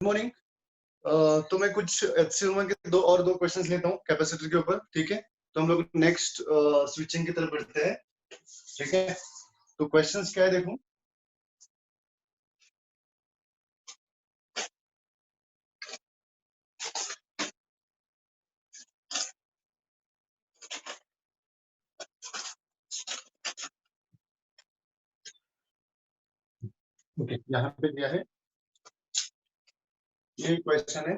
Morning. तो मैं कुछ एचसीएल के दो क्वेश्चंस लेता हूँ कैपेसिटर के ऊपर, ठीक है। तो हम लोग नेक्स्ट स्विचिंग की तरफ बढ़ते हैं, ठीक है। तो क्वेश्चंस क्या है देखो। ओके, यहाँ पे दिया है, ये क्वेश्चन है,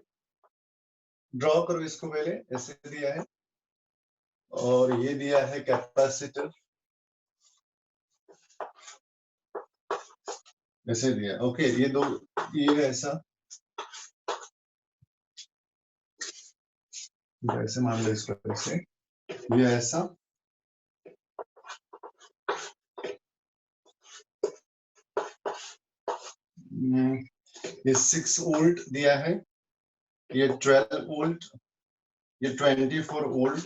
ड्रॉ करो इसको पहले, ऐसे दिया है। और ये दिया है कैपेसिटर, ऐसे दिया। ओके, ये दो, ये ऐसा, ऐसे मान लो इसको, ऐसे ये ऐसा, ये 6 वोल्ट दिया है, ये 12 वोल्ट, ये 24 वोल्ट,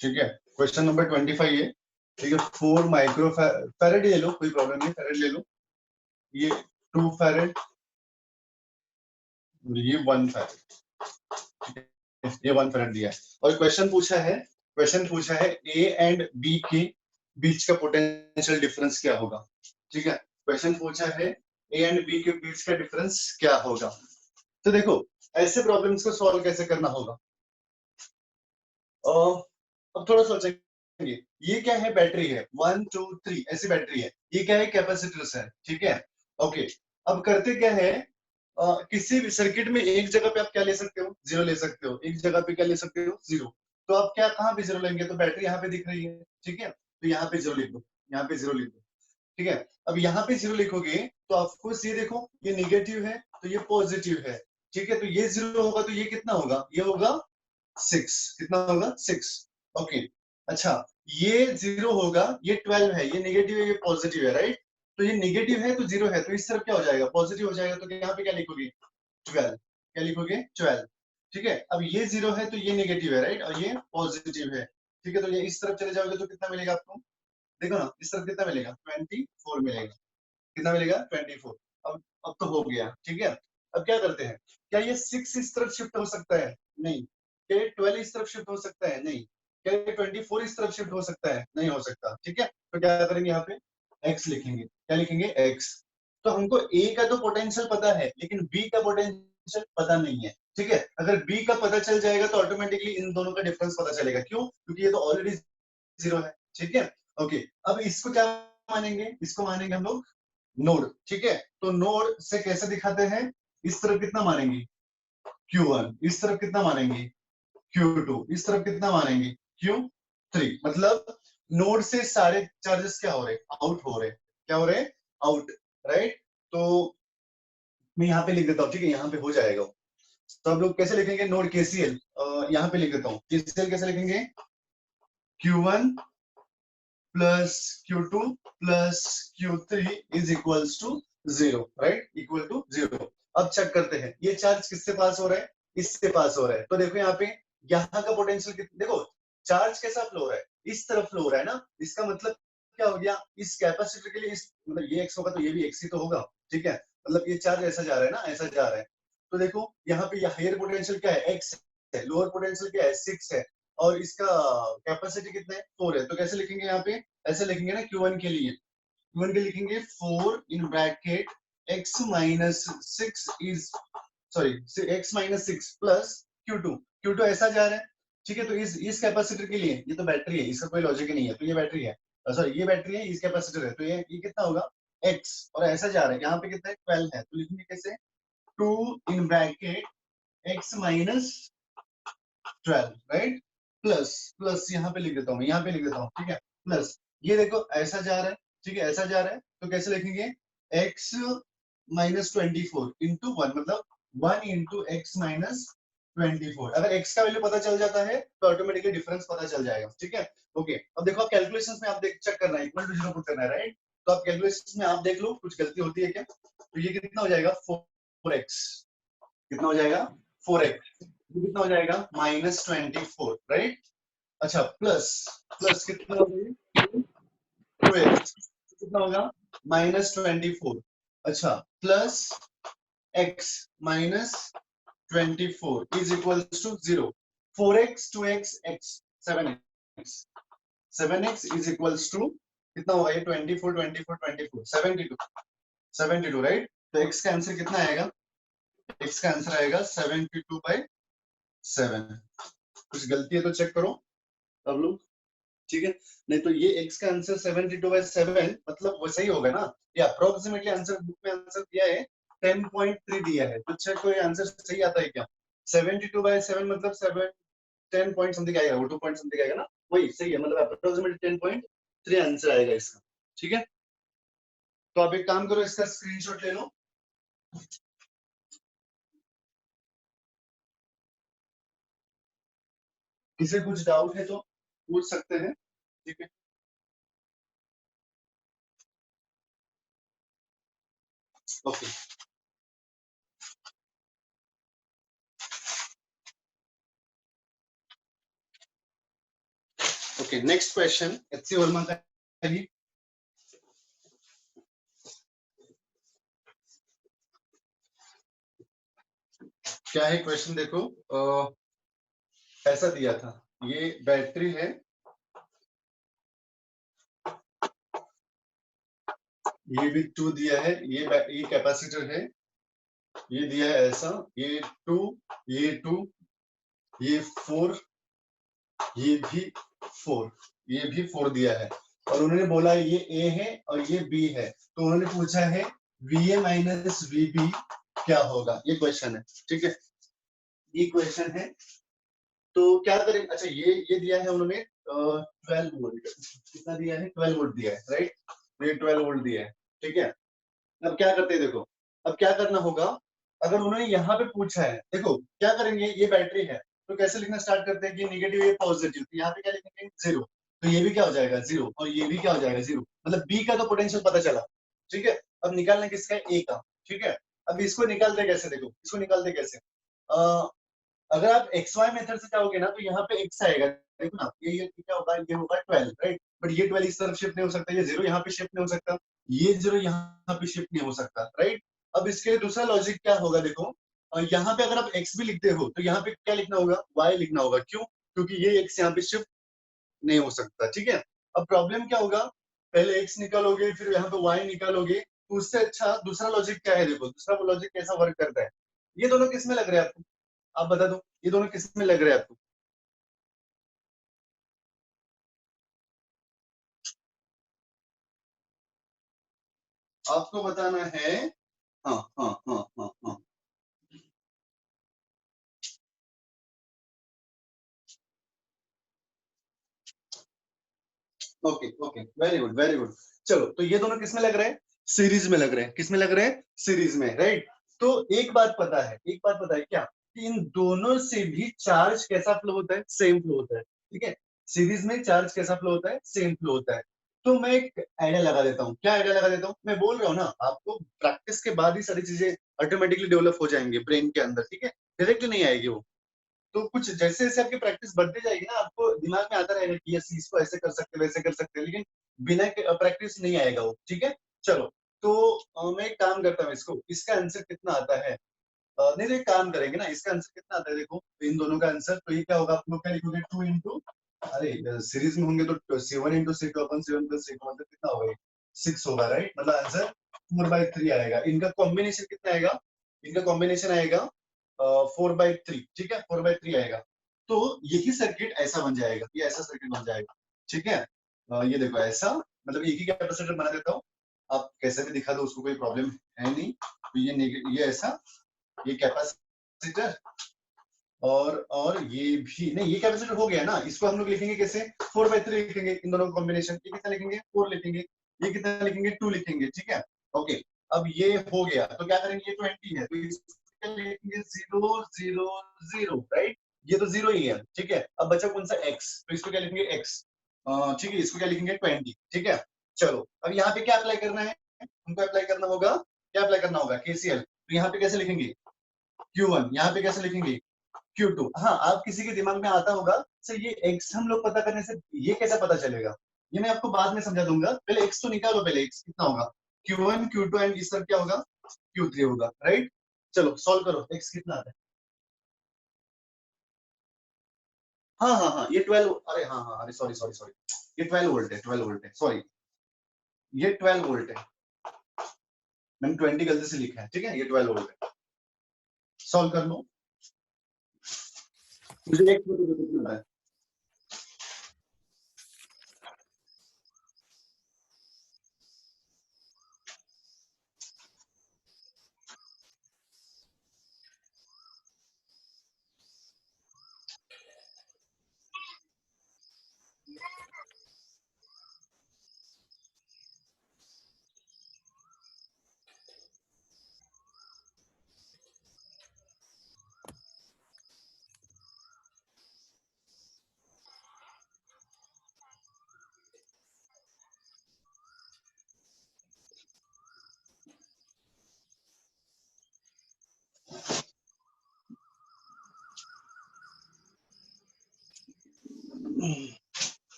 ठीक है। क्वेश्चन नंबर 25 है, ठीक है। 4 माइक्रो फैरेड ले लो, कोई प्रॉब्लम नहीं, फैरेड ले लो। ये 2 फैरेड, ये 1 फैरेड, ये 1 फैरेड दिया है। और क्वेश्चन पूछा है ए एंड बी के बीच का पोटेंशियल डिफरेंस क्या होगा, ठीक है। क्वेश्चन पूछा है ए एंड बी के बीच का डिफरेंस क्या होगा। तो देखो, ऐसे प्रॉब्लम्स को सॉल्व कैसे करना होगा। अब थोड़ा सोचेंगे, ये क्या है, बैटरी है, 1 2 3 ऐसी बैटरी है। ये क्या है, कैपेसिटर्स है, ठीक है। ओके, अब करते क्या है, किसी भी सर्किट में एक जगह पे आप क्या ले सकते हो, जीरो ले सकते हो। एक जगह पे क्या ले सकते हो, जीरो। तो आप क्या, कहाँ पे जीरो लेंगे, तो बैटरी यहाँ पे दिख रही है, ठीक है। तो यहाँ पे जीरो लिख दो, यहाँ पे जीरो लिख दो, ठीक है। अब यहाँ पे जीरो लिखोगे तो आपको ये देखो, ये निगेटिव है तो ये पॉजिटिव है, ठीक है। तो ये जीरो होगा तो ये कितना होगा, ये होगा 6। कितना होगा, 6। ओके, अच्छा, ये जीरो होगा, ये 12 है, ये नेगेटिव है, ये पॉजिटिव है, राइट। तो ये नेगेटिव है तो जीरो है, तो इस तरफ क्या हो जाएगा, पॉजिटिव हो जाएगा। तो यहाँ पे क्या लिखोगे, 12, क्या लिखोगे, 12, ठीक है। अब ये जीरो है तो ये नेगेटिव है, राइट, और ये पॉजिटिव है, ठीक है। तो ये इस तरफ चले जाओगे तो कितना मिलेगा आपको, देखो ना, इस तरफ कितना मिलेगा, 24 मिलेगा। कितना मिलेगा, 24। अब तो हो गया, ठीक है। अब क्या करते हैं, क्या ये 6 इस तरफ शिफ्ट हो सकता है, नहीं। क्या ये 12 इस तरफ शिफ्ट हो सकता है, नहीं। क्या ये 24 इस तरफ शिफ्ट हो सकता है, नहीं हो सकता, ठीक है। तो क्या करेंगे, यहाँ पे x लिखेंगे, क्या लिखेंगे, x। तो हमको a का तो पोटेंशियल पता है, लेकिन b का पोटेंशियल पता नहीं है, ठीक है। अगर b का पता चल जाएगा तो ऑटोमेटिकली इन दोनों का डिफरेंस पता चलेगा, क्यों, क्योंकि ये तो ऑलरेडी जीरो है, ठीक है। ओके, अब इसको क्या मानेंगे, इसको मानेंगे हम लोग नोड, ठीक है। तो नोड से कैसे दिखाते हैं, इस तरफ कितना मानेंगे, Q1, इस तरफ कितना मानेंगे, Q2, इस तरफ कितना मानेंगे, Q3। मतलब नोड से सारे चार्जेस क्या हो रहे, आउट हो रहे, क्या हो रहे, आउट, राइट। तो मैं यहाँ पे लिख देता हूँ, ठीक है, यहाँ पे हो जाएगा। तो हम लोग कैसे लिखेंगे, नोड केसीएल, यहाँ पे लिख देता हूँ, केसीएल कैसे लिखेंगे, Q1 plus Q2 plus Q3 is equals to 0, right, equal to 0। अब चेक करते हैं ये चार्ज किससे पास हो रहा है, इससे पास हो रहा है। तो देखो यहाँ पे, यहाँ का पोटेंशियल देखो, चार्ज कैसा फ्लो हो रहा है, इस तरफ फ्लो हो रहा है ना। इसका मतलब क्या हो गया, इस कैपेसिटर के लिए इस, मतलब ये x होगा तो ये भी x ही तो होगा, ठीक है। मतलब ये चार्ज ऐसा जा रहा है ना, ऐसा जा रहा है। तो देखो यहाँ पे हायर पोटेंशियल क्या है, x है, लोअर पोटेंशियल क्या है, 6 है, और इसका कैपेसिटी कितना है, 4 है। तो कैसे लिखेंगे यहाँ पे, ऐसे लिखेंगे ना, Q1 के लिए, Q1 के लिखेंगे 4 in bracket x minus 6 is, sorry, x minus 6 plus Q2। Q2 ऐसा जा रहा है, ठीक है। तो इस कैपेसिटर के लिए, ये तो बैटरी है, इसका कोई लॉजिक ही नहीं है, तो ये बैटरी है, सॉरी ये बैटरी है, इस कैपेसिटर है, तो ये कितना होगा, x, और ऐसा जा रहा है, यहाँ पे कितना है, 12 है। तो लिखेंगे कैसे, 2 in bracket x minus 12, right, plus, plus यहाँ पे लिख देता हूँ, यहाँ पे लिख देता हूँ, ठीक है, प्लस। ये देखो ऐसा जा रहा है, ठीक है, ऐसा जा रहा है। तो कैसे लिखेंगे, x माइनस 24 इंटू 1, मतलब 1 इंटू एक्स माइनस 24। अगर x का वैल्यू पता चल जाता है तो ऑटोमेटिकली डिफरेंस पता चल जाएगा, ठीक है। ओके, अब देखो, आप कैलकुलेशंस में आप देख चेक करना है, इक्वल टू 0 पुट करना है, राइट। तो आप कैलकुलेशंस में आप देख लो कुछ गलती होती है क्या। तो ये कितना हो जाएगा, 4x, कितना हो जाएगा, 4x, ये कितना हो जाएगा, माइनस 24, राइट। अच्छा, प्लस, प्लस कितना हो गया, 2x, कितना होगा, माइनस 24। अच्छा, plus x minus 24 is equals to 0. 4x 2x x 7x 7x is equals to कितना होगा ये 24 24 24 72 राइट. तो x का आंसर कितना आएगा? x का आंसर आएगा 72/7. कुछ गलती है तो चेक करो अब लोग, ठीक है. नहीं तो ये x का आंसर 72/7 मतलब वो सही होगा ना. ये अप्रोक्सीमेटली आंसर बुक में आंसर दिया है 10.3 दिया है, तो चेक करो ये आंसर सही आता है क्या. 72/7 मतलब 7 10 पॉइंट समथिंग आएगा, वो 2 पॉइंट समथिंग आएगा ना, वही सही है. मतलब अप्रोक्सीमेटली 10.3 आंसर आएगा इसका. ठीक है, तो आप एक काम करो, इसका स्क्रीनशॉट ले लो. किसी कुछ डाउट है तो पूछ सकते हैं. ठीक है, okay. Okay, next question HC Verma का है. क्या है क्वेश्चन देखो. ऐसा दिया था, ये बैटरी है, ये भी 2 दिया है, ये कैपेसिटर है, ये दिया है ऐसा, ये 2, ये 2, ये 4, ये भी 4, ये भी 4 दिया है. और उन्होंने बोला ये ए है और ये बी है, तो उन्होंने पूछा है वीए माइनस वीबी क्या होगा. ये क्वेश्चन है. ठीक है, ये क्वेश्चन है. तो क्या करें. अच्छा, ये दिया है उन्होंने 12 वोल्ट. कितना दिया है? 12 वोल्ट दिया है, राइट. ये 12 वोल्ट दिया है. ठीक है, अब क्या करते हैं देखो. अब क्या करना होगा, अगर उन्होंने यहाँ पे पूछा है, देखो क्या करेंगे, ये बैटरी है तो कैसे लिखना स्टार्ट करते हैं कि नेगेटिव ये पॉजिटिव, तो यहाँ पे क्या लिखेंगे 0, तो ये भी क्या हो जाएगा 0 और ये भी क्या हो जाएगा 0. मतलब बी का तो पोटेंशियल पता चला. ठीक है, अब निकालना किसका है, ए का. ठीक है, अब इसको निकालते कैसे, देखो इसको निकालते कैसे. अगर आप एक्स वाई मेथड से जाओगे ना, तो यहाँ पे एक्स आएगा. देखो ना, ये क्या होगा, ये होगा 12, राइट. बट ये 12 इस तरफ शिफ्ट नहीं हो सकता, ये 0 यहाँ पे शिफ्ट नहीं हो सकता, ये 0 यहाँ पे शिफ्ट नहीं हो सकता, राइट. अब इसके लिए दूसरा लॉजिक क्या होगा देखो. यहाँ पे अगर आप x भी लिखते हो तो यहाँ पे क्या लिखना होगा, y लिखना होगा. क्यों? क्योंकि ये x यहाँ पे शिफ्ट नहीं हो सकता. ठीक है, अब प्रॉब्लम क्या होगा, पहले x निकालोगे फिर यहाँ पे y निकालोगे, तो उससे अच्छा दूसरा लॉजिक क्या है, देखो दूसरा लॉजिक कैसा वर्क करता है. ये दोनों किस में लग रहे हैं आपको, आप बता दो, ये दोनों किस में लग रहे हैं आपको. आपको बताना है. हाँ हाँ हाँ हाँ हाँ. Okay okay, very good very good. चलो, तो ये दोनों किस में लग रहे हैं, सीरीज में लग रहे हैं. किस में लग रहे हैं, सीरीज में, राइट. तो एक बात पता है, एक बात पता है क्या, कि इन दोनों से भी चार्ज कैसा फ्लो होता है, सेम फ्लो होता है. ठीक है, सीरीज में चार्ज कैसा फ्लो होता है, सेम फ्लो होता है. तो मैं एक आइडिया लगा देता हूँ. क्या आइडिया लगा देता हूँ, मैं बोल रहा हूँ ना आपको, प्रैक्टिस के बाद ही सारी चीजें ऑटोमेटिकली डेवलप हो जाएंगे ब्रेन के अंदर. ठीक है, डायरेक्टली नहीं आएगी वो. तो कुछ जैसे जैसे आपकी प्रैक्टिस बढ़ती जाएगी ना, आपको दिमाग में आता रहेगा कि यस इसको ऐसे कर सकते हैं, वैसे कर सकते हैं, लेकिन बिना प्रैक्टिस नहीं आएगा वो. ठीक है, चलो. तो मैं एक काम करता हूँ, इसको इसका आंसर कितना आता है. नहीं तो एक काम करेंगे ना, इसका आंसर कितना आता है देखो, तो इन दोनों का आंसर, तो ये क्या होगा, आप लोग क्या लिखोगे 2 इंटू, अरे सीरीज में होंगे तो 7 इंटू 6 अपन 7 प्लस 6 मतलब कितना होगा, 6 होगा, राइट. मतलब आंसर 4/3 आएगा. इनका कॉम्बिनेशन कितना आएगा, इनका कॉम्बिनेशन आएगा 4/3. ठीक है, 4/3 आएगा. तो यही सर्किट ऐसा बन जाएगा, ये ऐसा सर्किट बन जाएगा. ठीक है, ये देखो ऐसा, मतलब एक ही कैपेसिटर बना देता हूँ, आप कैसे भी दिखा दो, उसको कोई प्रॉब्लम है नहीं. तो ये ऐसा, ये कैपेसिटर, और ये भी नहीं, ये कैपेसिटर हो गया ना, इसको हम लोग लिखेंगे कैसे, 4/3 लिखेंगे. इन दोनों का कॉम्बिनेशन, ये कितना लिखेंगे 4 लिखेंगे, ये कितना लिखेंगे 2 लिखेंगे. ठीक है, ओके. अब ये हो गया तो क्या करेंगे, ये 20 है तो इसको लिखेंगे 0 0 0, राइट. ये तो 0 ही है. ठीक है, अब बचा कौन सा x, तो इसको क्या लिखेंगे x. ठीक है, इसको क्या लिखेंगे 20. ठीक है, चलो. अब यहाँ पे क्या अप्लाई करना है, हमको अप्लाई करना होगा, क्या अप्लाई करना होगा, KCL. तो यहाँ पे कैसे लिखेंगे Q1, यहाँ पे कैसे लिखेंगे Q2. हाँ, आप किसी के दिमाग में आता होगा सर ये x हम लोग पता करने से ये कैसे पता चलेगा, ये मैं आपको बाद में समझा दूंगा. पहले x तो निकालो, पहले x कितना होगा, Q1 Q2 एंड इस तरफ क्या होगा Q3 होगा, राइट. चलो सॉल्व करो, x कितना आता है? हाँ हाँ हाँ, ये 12, अरे हाँ हाँ, अरे सॉरी सॉरी सॉरी, ये 12 वोल्ट है, 12 वोल्ट है, सॉरी, ये 12 वोल्ट है, मैंने 20 गलती से लिखा है, ठीक है, ये 12 वोल्ट है। सॉल्व कर लो, मुझे एक मिनट कितना है।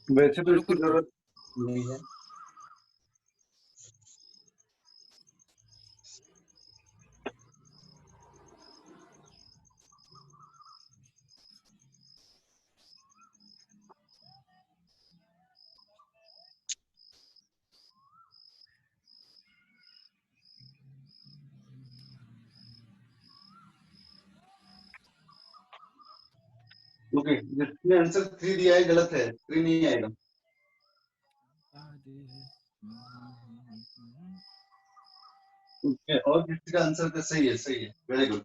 वैसे तो चालू इसकी करतो. जरूरत नहीं है। ओके, जिसने आंसर 3 दिया है गलत है, 3 नहीं आएगा। ओके, और किसी का आंसर तो सही है, सही है, वेरी गुड।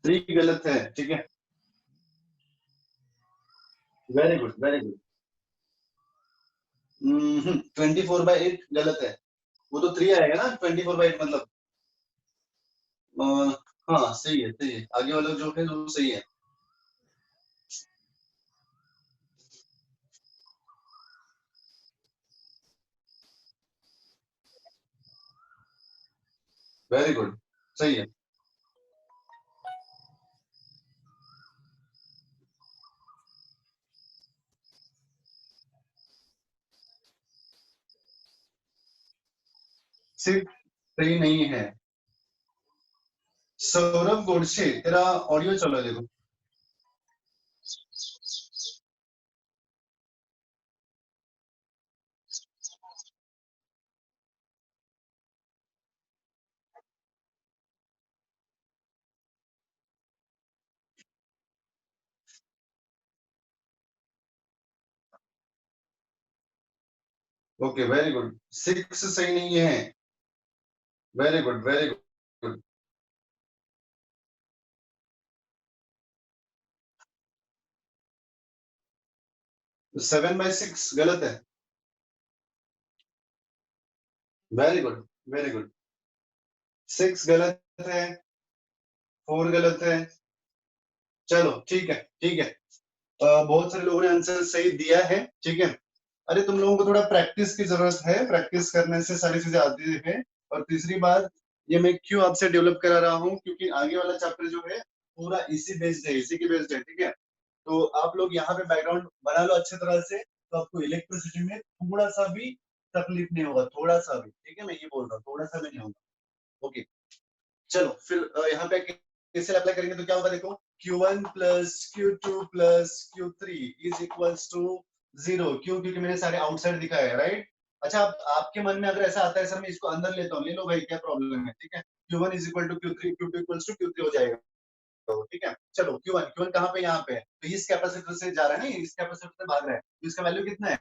3 गलत है, ठीक है, वेरी गुड वेरी गुड। 24/8 गलत है, वो तो 3 आएगा ना, 24/8 मतलब। अ, हाँ सही है, सही है, आगे वाला जो है वो सही है। वेरी गुड, सही है। सिर्फ सही नहीं है। सौरभ गोडसे, तेरा ऑडियो चलो देखो। ओके वेरी गुड, 6 सही नहीं है। Very good very good. 7/6 गलत है। Very good very good. 6 गलत है, 4 गलत है। चलो ठीक है, ठीक है। बहुत सारे लोगों ने आंसर सही दिया है, ठीक है। अरे तुम लोगों को थोड़ा प्रैक्टिस की जरूरत है, प्रैक्टिस करने से सारी चीजें आती है। और तीसरी बात, ये मैं क्यों आपसे डेवलप करा रहा हूँ, क्योंकि आगे वाला चैप्टर जो है पूरा इसी बेस्ड है, इसी की बेस्ड है, ठीक है। तो आप लोग यहाँ पे बैकग्राउंड बना लो अच्छी तरह से, तो आपको इलेक्ट्रिसिटी में थोड़ा सा भी तकलीफ नहीं होगा, थोड़ा सा भी, ठीक है, मैं ये बोल रहा हूँ, थोड़ा सा भी नहीं होगा। ओके, चलो फिर यहाँ पे कैसे अप्लाई करेंगे, तो क्या होगा देखो, Q1 plus Q2 plus Q3 is equals to 0। क्यों? क्योंकि मैंने सारे आउटसाइड दिखाए है, राइट। अच्छा, आपके मन में अगर ऐसा आता है सर मैं इसको अंदर लेता हूँ, ले लो भाई, क्या प्रॉब्लम है, ठीक है। Q1 is equal to Q3, Q2 equals to Q3 हो जाएगा, तो ठीक है। चलो Q1, Q1 कहाँ पे, यहाँ पे है, तो इस कैपेसिटर से जा रहा है ना, इस कैपेसिटर से भाग रहा है, तो इसका वैल्यू कितना है,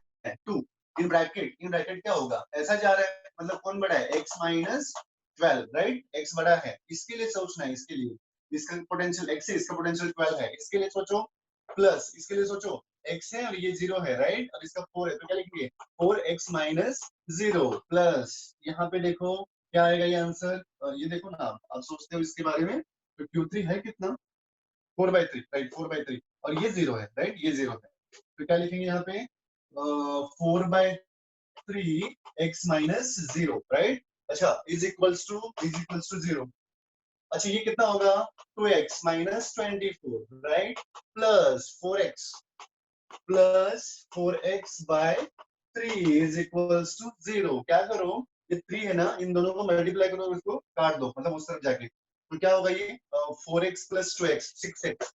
2। इन ब्रैकेट क्या होगा, ऐसा जा रहा है, मतलब कौन बड़ा है, x माइनस 12, राइट, x बड़ा है, इसके लिए सोचना है, इसके लिए, इसका पोटेंशियल x है, इसका पोटेंशियल 12 है, इसके लिए सोचो, प्लस इसके लिए सोचो, x है और ये 0 है, राइट, और इसका 4 है, तो क्या लिखेंगे, 4x माइनस 0 प्लस, यहाँ पे देखो क्या आएगा ये आंसर, ये देखो ना, आप सोचते हो इसके बारे में, तो Q3 है कितना, 4/3, राइट, 4/3, और ये 0 है, राइट, ये 0 है, तो क्या लिखेंगे यहाँ पे, 4/3 x माइनस 0, राइट। अच्छा, इज इक्वल्स टू 0। अच्छा, ये कितना होगा, 2x minus 24, right, plus 4x by 3 is equals to 0। क्या करो, ये 3 है ना, इन दोनों को मल्टीप्लाई करो और इसको काट दो, मतलब उस तरफ जाके, तो क्या होगा ये 4x प्लस 2x 6x।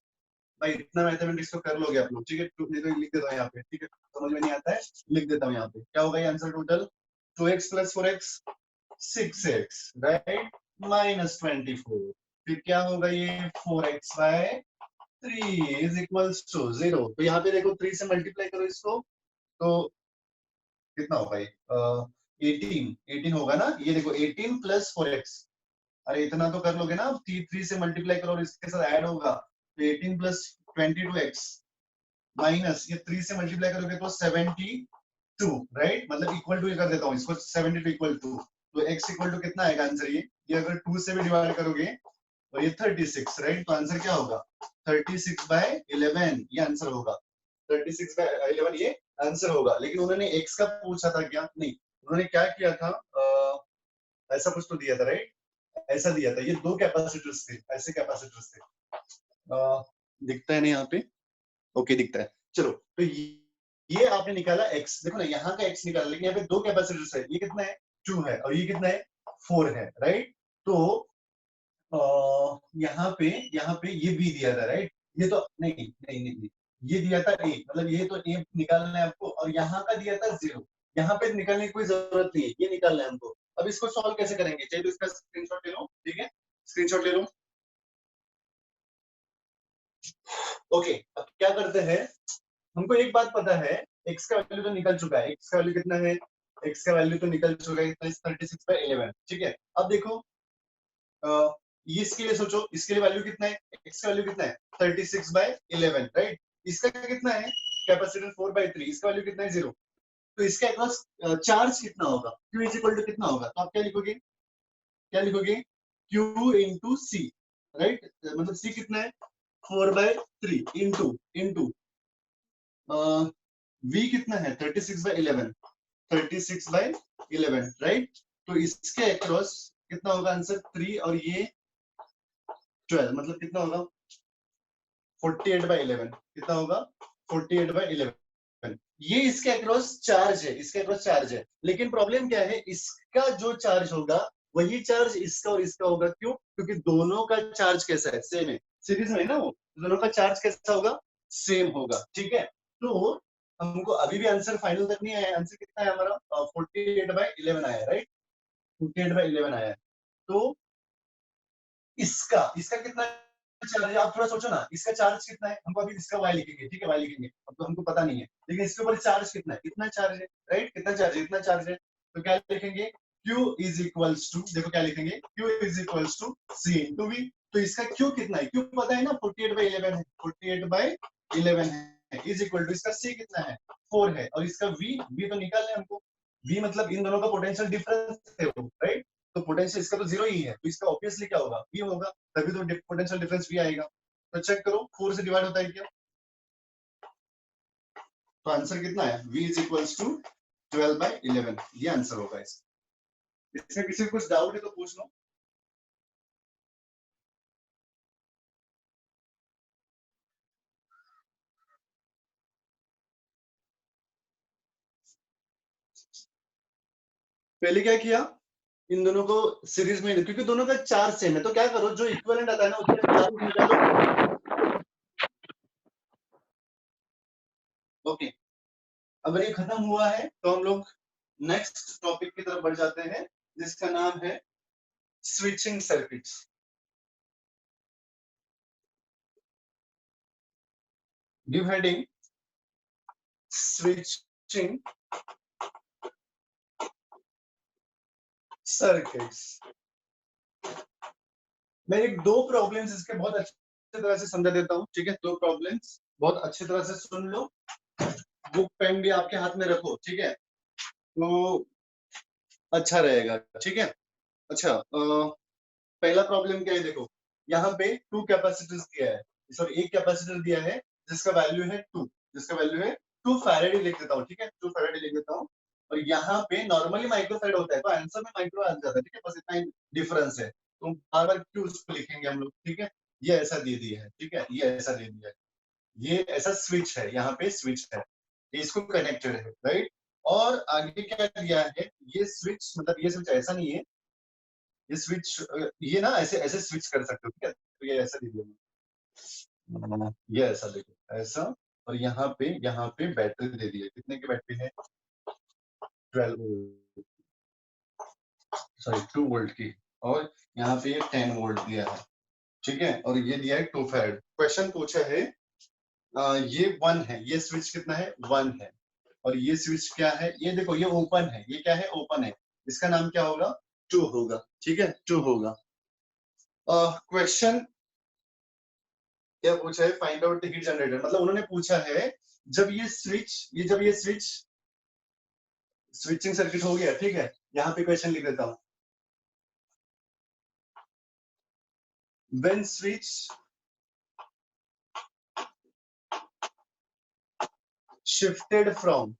भाई इतना मैथमेटिक्स तो कर लोगे आप लोग, ठीक है। नहीं तो लिख देता हूँ यहाँ पे, ठीक है, समझ में नहीं आता है, लिख देता हूँ यहाँ पे। क्या होगा ये answer total, 2x plus 4x 6x, right, minus 24। फिर क्या होगा ये 4x by 3 is equals to 0। तो यहाँ पे देखो 3 से मल्टीप्लाई करो इसको, तो कितना होगा ये 18 होगा ना। ये देखो 18 प्लस 4x, अरे इतना तो कर लोगे ना, 3 से मल्टीप्लाई करो और इसके साथ ऐड होगा, तो 18 प्लस 22x माइनस ये 3 से मल्टीप्लाई करोगे तो 72, राइट, मतलब इक्वल टू कर देता हूँ इसको, 72 इक्वल टू, तो x इक्वल टू कितना आएगा आंसर ये अगर 2 से भी डिवाइड करोगे तो ये 36, राइट, तो आंसर क्या होगा 36/11, ये आंसर होगा 36/11, ये आंसर होगा। लेकिन उन्होंने x का पूछा था क्या, नहीं, उन्होंने क्या किया था, ऐसा कुछ तो दिया था, राइट, ऐसा दिया था, ये दो कैपेसिटर्स थे, ऐसे कैपेसिटर्स थे। दिखता है नहीं यहाँ पे, ओके दिखता है, चलो, तो ये आपने निकाला x, देखो ना यहाँ का x निकाला, लेकिन यहाँ पे दो कैपेसिटर्स है, ये कितना है 2 है और ये कितना है 4 है, राइट। तो यहाँ पे ये b दिया था, राइट, ये तो नहीं नहीं नहीं, नहीं, ये दिया था a, मतलब ये तो a निकालना है आपको, और यहाँ का दिया था 0, यहाँ पे निकालने की कोई जरूरत नहीं है, ये निकालना है हमको। अब इसको सॉल्व कैसे करेंगे, चाहिए तो इसका स्क्रीनशॉट ले लो, ठीक है, स्क्रीनशॉट ले लो। ओके, अब क्या करते हैं, हमको एक बात पता है, x का वैल्यू तो निकल चुका है, x का वैल्यू कितना है, x का वैल्यू तो निकल चुका है, 36/11, ठीक है। अब देखो ये इसके लिए सोचो, इसके लिए वैल्यू कितना है, x का वैल्यू कितना है 36/11, राइट, इसका कितना है कैपेसिटर 4/3, इसका वैल्यू कितना है 0, तो इसका अक्रॉस चार्ज कितना होगा, q इज इक्वल टू कितना होगा, तो आप क्या लिखोगे, क्या लिखोगे, q इंटू सी, राइट, मतलब c कितना है 4/3 इंटू इंटू v कितना है 36/11, 36/11, राइट, तो इसके अक्रॉस कितना होगा आंसर 3 और ये 12, मतलब कितना होगा 48/11, कितना होगा 48/11। ये इसके अक्रॉस चार्ज है, इसके अक्रॉस चार्ज है, लेकिन प्रॉब्लम क्या है, इसका जो चार्ज होगा वही चार्ज इसका और इसका होगा, क्यों, क्योंकि दोनों का चार्ज कैसा है, सेम है, सीरीज में है ना वो, दोनों का चार्ज कैसा होगा, सेम होगा, ठीक है। तो हमको अभी भी आंसर फाइनल तक नहीं आया, आंसर कितना है हमारा 48/11 आया, राइट, 48/11 आया है। तो इसका इसका कितना चार्ज है, आप थोड़ा सोचो ना, इसका चार्ज कितना है, हमको अभी इसका y लिखेंगे, ठीक है, y लिखेंगे, अब तो हमको पता नहीं है, लेकिन इसके ऊपर चार्ज कितना है, इतना चार्ज है, राइट, कितना चार्ज है, इतना चार्ज है, तो क्या लिखेंगे, q इज इक्वल्स टू, देखो क्या लिखेंगे, q is equals to c into v, तो इसका q कितना है, q पता है ना 48/11 है, 48/11 है, इज इक्वल टू इसका c कितना है 4 है, और इसका v तो निकालना है हमको, v मतलब इन दोनों का पोटेंशियल डिफरेंस है वो, राइट, तो पोटेंशियल इसका तो 0 ही है, तो इसका ऑब्वियसली क्या होगा, v होगा, तभी तो पोटेंशियल डिफरेंस भी आएगा। तो चेक करो 4 से डिवाइड होता है क्या, तो आंसर कितना है v इज इक्वल्स टू 12/11, ये आंसर होगा इसका। इसमें किसी को कुछ डाउट है तो पूछ लो। पहले क्या किया, इन दोनों को सीरीज में, क्योंकि दोनों का चार्ज सेम है, तो क्या करो, जो इक्विवेलेंट आता है ना उसका चार्ज निकालो। ओके, अगर ये खत्म हुआ है तो हम लोग नेक्स्ट टॉपिक की तरफ बढ़ जाते हैं, जिसका नाम है switching circuits. Give heading switching circuits. मैं एक दो प्रॉब्लम्स इसके बहुत अच्छी तरह से समझा देता हूँ, ठीक है, दो प्रॉब्लम्स बहुत अच्छी तरह से सुन लो, बुक पेन भी आपके हाथ में रखो, ठीक है, तो अच्छा रहेगा, ठीक है। अच्छा, पहला प्रॉब्लम क्या है, देखो यहाँ पे टू कैपेसिटर्स दिया है, सॉरी एक कैपेसिटर दिया है जिसका वैल्यू है 2, जिसका वैल्यू है 2 फैराडे लिख देता हूँ, ठीक है, 2 फैराडे लिख देता हूँ, और यहाँ पे नॉर्मली माइक्रो फैराड होता है, तो आंसर में माइक्रो आ जाता है, ठीक है, बस इतना ही डिफरेंस है, तो बार बार क्यों उसको लिखेंगे हम लोग, ठीक है, ये ऐसा दे दिया है, ठीक है, ये ऐसा दे दिया है, ये ऐसा स्विच है, यहाँ पे स्विच है, ये इसको कनेक्टेड है, राइट, और आगे क्या दिया है, ये स्विच, मतलब ये स्विच ऐसा नहीं है, ये स्विच ये ना ऐसे ऐसे स्विच कर सकते हो, ठीक है, तो ये ऐसा दे दिया, ये ऐसा देखो ऐसा, और यहाँ पे बैटरी दे दी है, कितने की बैटरी है, 12 सॉरी 2 वोल्ट की, और यहाँ पे ये 10 वोल्ट दिया है, ठीक है, और ये दिया है 2 फैराड। क्वेश्चन पूछा है ये 1 है, ये स्विच कितना है, 1 है, और ये स्विच क्या है, ये देखो ये ओपन है, ये क्या है, ओपन है, इसका नाम क्या होगा, 2 होगा, ठीक है, 2 होगा। क्वेश्चन क्या पूछा है, find out the heat generator, मतलब उन्होंने पूछा है जब ये स्विच स्विचिंग सर्किट हो गया, ठीक है, यहाँ पे क्वेश्चन लिख देता हूँ, when switch shifted from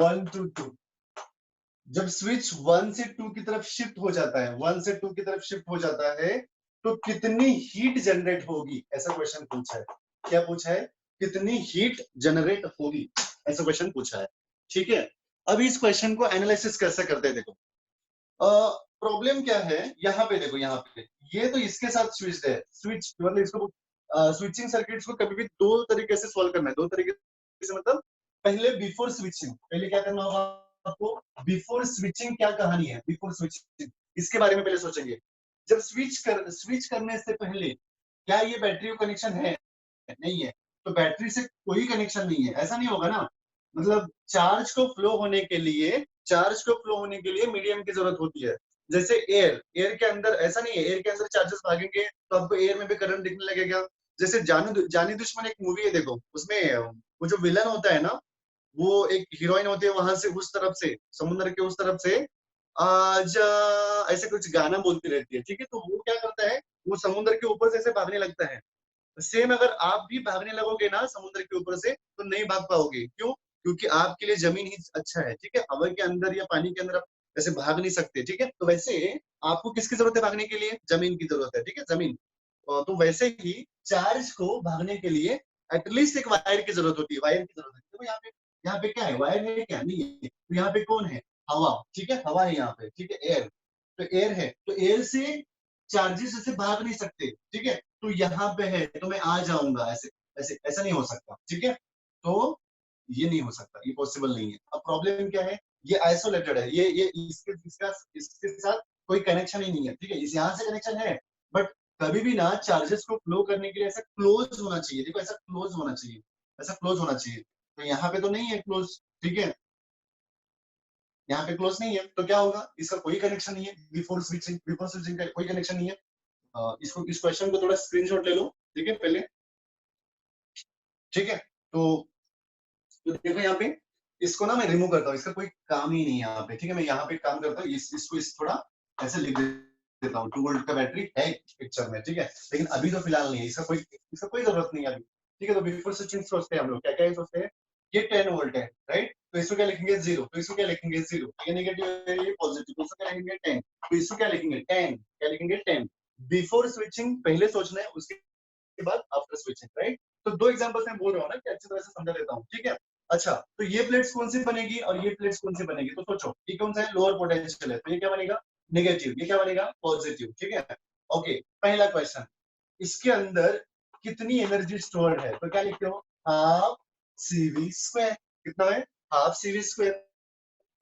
1 to 2, जब स्विच 1 से 2 की तरफ शिफ्ट हो जाता है, 1 से 2 की तरफ शिफ्ट हो जाता है, तो कितनी हीट जनरेट होगी, ऐसा क्वेश्चन पूछा है। क्या पूछा है, कितनी हीट जनरेट होगी, ऐसा क्वेश्चन पूछा है, ठीक है। अब इस क्वेश्चन को एनालिसिस कैसे करते हैं, देखो प्रॉब्लम क्या है, यहाँ पे देखो, यहाँ पे ये तो इसके साथ स्विच है, स्विच मतलब इसको स्विचिंग सर्किट्स को कभी भी दो तरीके से सॉल्व करना है, दो तरीके से, मतलब पहले बिफोर स्विचिंग, पहले क्या करना होगा आपको, बिफोर स्विचिंग क्या कहानी है, बिफोर स्विचिंग इसके बारे में पहले सोचेंगे। जब स्विच करने से पहले क्या ये बैटरी कनेक्शन है, नहीं है, तो बैटरी से कोई कनेक्शन नहीं है, ऐसा नहीं होगा ना, मतलब चार्ज को फ्लो होने के लिए मीडियम की जरूरत होती है, जैसे एयर के अंदर ऐसा नहीं है, एयर के अंदर चार्जेस भागेंगे तो आपको एयर में भी करंट दिखने लगेगा। जैसे जानी दुश्मन एक मूवी है, देखो उसमें वो जो विलन होता है ना, वो एक हीरोइन होती है, वहां से उस तरफ से, समुद्र के उस तरफ से आजा, ऐसे कुछ गाना बोलती रहती है, ठीक है, तो वो क्या करता है, वो समुद्र के ऊपर से ऐसे भागने लगता है। सेम अगर आप भी भागने लगोगे ना समुद्र के ऊपर से, तो नहीं भाग पाओगे, क्यों, क्योंकि आपके लिए जमीन ही अच्छा है, ठीक है, हवा के अंदर या पानी के अंदर आप ऐसे भाग नहीं सकते, ठीक है, तो वैसे आपको किसकी जरूरत है भागने के लिए, जमीन की जरूरत है, ठीक है, जमीन। तो वैसे ही चार्ज को भागने के लिए एटलीस्ट एक वायर की जरूरत होती है, वायर की जरूरत है, तो यहाँ पे क्या है, वायर है क्या, नहीं है, तो यहाँ पे कौन है, हवा, ठीक है, हवा है यहाँ पे, ठीक है, एयर, तो एयर है, तो एयर से चार्जेस ऐसे भाग नहीं सकते, ठीक है, तो यहाँ पे है तो मैं आ जाऊंगा, ऐसे ऐसे ऐसा नहीं हो सकता, ठीक है, तो ये नहीं हो सकता, ये पॉसिबल नहीं है। अब प्रॉब्लम क्या है, ये आइसोलेटेड है, ये इसके साथ कोई कनेक्शन ही नहीं है, ठीक है, इस यहाँ से कनेक्शन है, बट कभी भी ना चार्जेस को फ्लो करने के लिए ऐसा क्लोज होना चाहिए, देखो ऐसा क्लोज होना चाहिए, ऐसा क्लोज होना चाहिए, तो यहाँ पे तो नहीं है क्लोज, ठीक है, यहाँ पे क्लोज नहीं है, तो क्या होगा, इसका कोई कनेक्शन नहीं है, बिफोर स्विचिंग का कोई कनेक्शन नहीं है। इसको इस क्वेश्चन को थोड़ा स्क्रीनशॉट ले लो, ठीक है, पहले, ठीक है, तो देखो यहाँ पे, इसको ना मैं रिमूव करता हूँ, इसका कोई काम ही नहीं है यहाँ पे, ठीक है, मैं यहाँ पे काम करता हूँ, इसको थोड़ा ऐसे लिख देता हूँ, 2 वोल्ट का बैटरी है पिक्चर में, ठीक है, लेकिन अभी तो फिलहाल नहीं है, इसका कोई जरूरत नहीं है अभी, ठीक है, तो बिफोर स्विचिंग सोचते हैं हम लोग, क्या क्या सोचते हैं, ये 10 वोल्ट है, राइट, तो इसको क्या लिखेंगे, जीरो, तो इसको क्या लिखेंगे, जीरो, ये नेगेटिव है, ये पॉजिटिव, तो इसको क्या लिखेंगे, 10, तो इसको क्या लिखेंगे, 10, क्या लिखेंगे, 10, बिफोर स्विचिंग पहले सोचना है, उसके बाद आफ्टर स्विचिंग, राइट, तो दो एग्जांपल्स मैं बोल रहा हूँ ना, कि अच्छी तरह से समझा देता हूँ, ठीक है। अच्छा, तो ये प्लेट्स कौन सी बनेगी और ये प्लेट्स कौन सी बनेगी, तो सोचो ये कौन सा है, लोअर पोटेंशियल है, तो ये क्या बनेगा, नेगेटिव, ये क्या बनेगा, पॉजिटिव, ठीक है। ओके, पहला क्वेश्चन, इसके अंदर कितनी एनर्जी स्टोर्ड है, तो क्या लिखते हो, हाफ सीवी स्क्वायर, कितना है, हाफ सीवी स्क्वायर,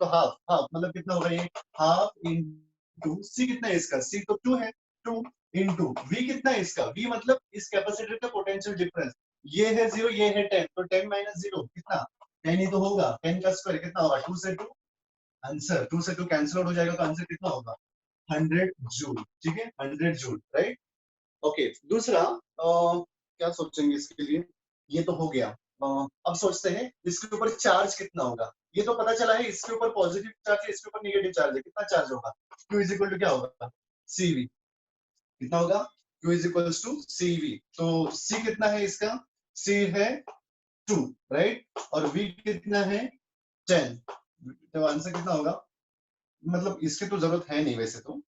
तो हाफ हाफ मतलब कितना होगा, ये हाफ इंटू सी, कितना है इसका, सी तो 2 है, 2 इंटू वी, कितना है इसका, वी मतलब इस कैपेसिटर का पोटेंशियल डिफरेंस, ये है 0, ये है 10, तो 10 माइनस 0 कितना, 10 ही तो होगा, 10 का स्क्वायर कितना होगा, 2 से 2 आंसर, 2 से 2 कैंसिल आउट हो जाएगा, तो आंसर कितना होगा, 100 जूल, ठीक है, 100 जूल, राइट। ओके, दूसरा क्या सोचेंगे इसके लिए, ये तो हो गया। अब सोचते हैं इसके ऊपर चार्ज कितना होगा, ये तो पता चला है, इसके ऊपर पॉजिटिव चार्ज है, इसके ऊपर नेगेटिव चार्ज है, कितना चार्ज होगा, Q इज इक्वल टू क्या होगा, CV, कितना होगा, Q is equal to CV, तो C कितना है इसका, C है 2, राइट, और V कितना है 10, तो आंसर कितना होगा, मतलब इसकी तो जरूरत है नहीं वैसे तो,